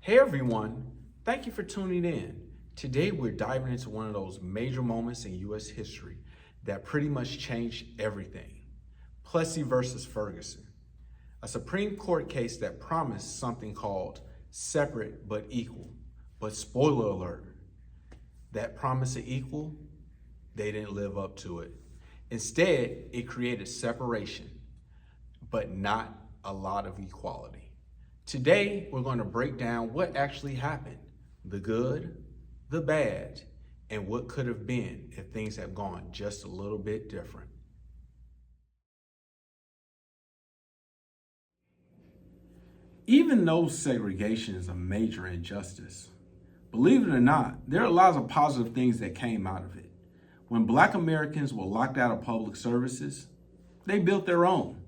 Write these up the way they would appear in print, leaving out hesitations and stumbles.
Hey everyone, thank you for tuning in. Today we're diving into one of those major moments in U.S. history that pretty much changed everything. Plessy versus Ferguson, a Supreme Court case that promised something called separate but equal. But spoiler alert, that promise of equal, they didn't live up to it. Instead, it created separation, but not a lot of equality. Today, we're going to break down what actually happened, the good, the bad, and what could have been if things had gone just a little bit different. Even though segregation is a major injustice, believe it or not, there are lots of positive things that came out of it. When Black Americans were locked out of public services, they built their own.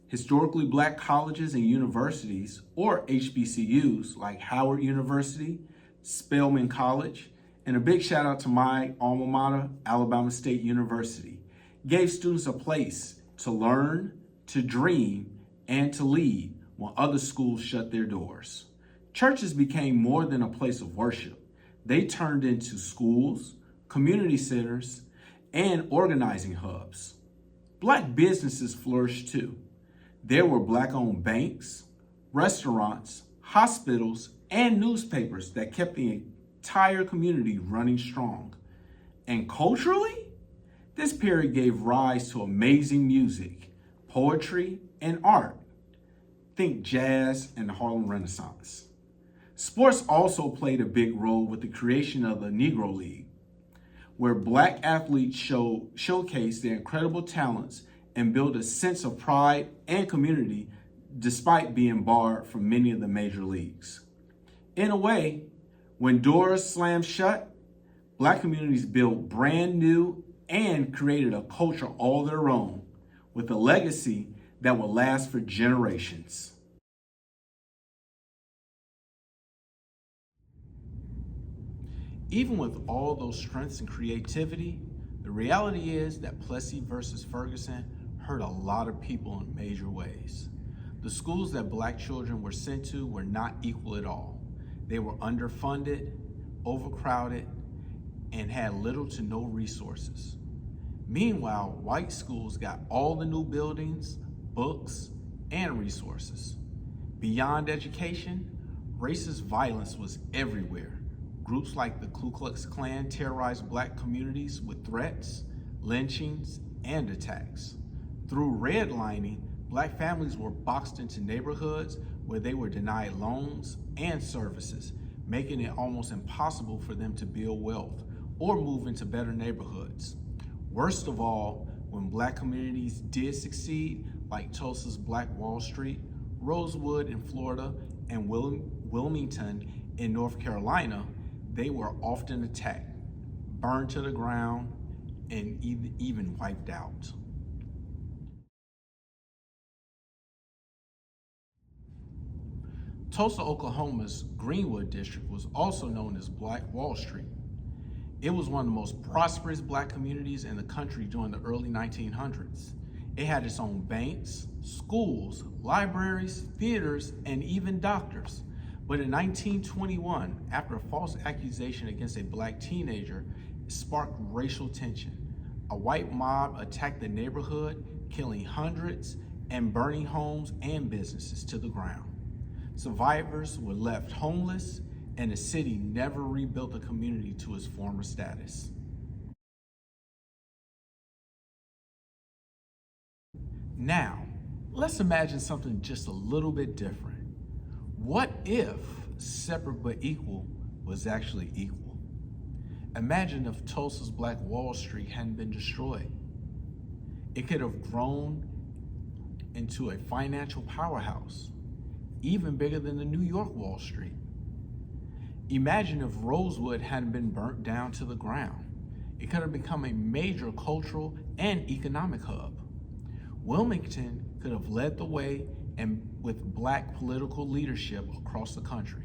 Historically Black colleges and universities, or HBCUs, like Howard University, Spelman College, and a big shout out to my alma mater, Alabama State University, gave students a place to learn, to dream, and to lead when other schools shut their doors. Churches became more than a place of worship. They turned into schools, community centers, and organizing hubs. Black businesses flourished too. There were Black-owned banks, restaurants, hospitals, and newspapers that kept the entire community running strong. And culturally, this period gave rise to amazing music, poetry, and art. Think jazz and the Harlem Renaissance. Sports also played a big role with the creation of the Negro League, where Black athletes showcased their incredible talents and build a sense of pride and community despite being barred from many of the major leagues. In a way, when doors slammed shut, Black communities built brand new and created a culture all their own with a legacy that will last for generations. Even with all those strengths and creativity, the reality is that Plessy versus Ferguson hurt a lot of people in major ways. The schools that Black children were sent to were not equal at all. They were underfunded, overcrowded, and had little to no resources. Meanwhile, white schools got all the new buildings, books, and resources. Beyond education, racist violence was everywhere. Groups like the Ku Klux Klan terrorized Black communities with threats, lynchings, and attacks. Through redlining, Black families were boxed into neighborhoods where they were denied loans and services, making it almost impossible for them to build wealth or move into better neighborhoods. Worst of all, when Black communities did succeed, like Tulsa's Black Wall Street, Rosewood in Florida, and Wilmington in North Carolina, they were often attacked, burned to the ground, and even wiped out. Tulsa, Oklahoma's Greenwood district was also known as Black Wall Street. It was one of the most prosperous Black communities in the country during the early 1900s. It had its own banks, schools, libraries, theaters, and even doctors. But in 1921, after a false accusation against a Black teenager, it sparked racial tension. A white mob attacked the neighborhood, killing hundreds and burning homes and businesses to the ground. Survivors were left homeless, and the city never rebuilt the community to its former status. Now, let's imagine something just a little bit different. What if separate but equal was actually equal? Imagine if Tulsa's Black Wall Street hadn't been destroyed. It could have grown into a financial powerhouse, even bigger than the New York Wall Street. Imagine if Rosewood hadn't been burnt down to the ground. It could have become a major cultural and economic hub. Wilmington could have led the way and with Black political leadership across the country.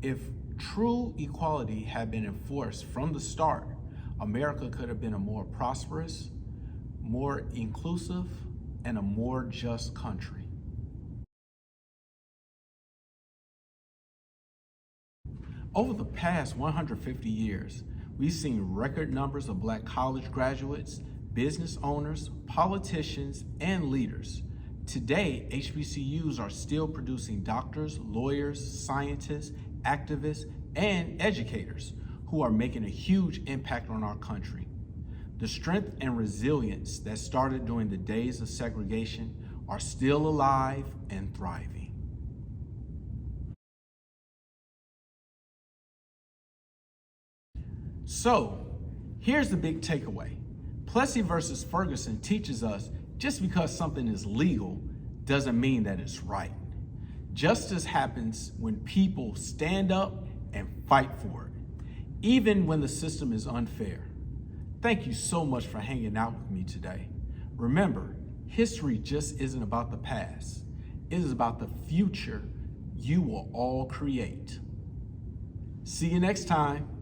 If true equality had been enforced from the start, America could have been a more prosperous, more inclusive, and a more just country. Over the past 150 years, we've seen record numbers of Black college graduates, business owners, politicians, and leaders. Today, HBCUs are still producing doctors, lawyers, scientists, activists, and educators who are making a huge impact on our country. The strength and resilience that started during the days of segregation are still alive and thriving. So, here's the big takeaway. Plessy versus Ferguson teaches us just because something is legal doesn't mean that it's right. Justice happens when people stand up and fight for it, even when the system is unfair. Thank you so much for hanging out with me today. Remember, history just isn't about the past. It is about the future you will all create. See you next time.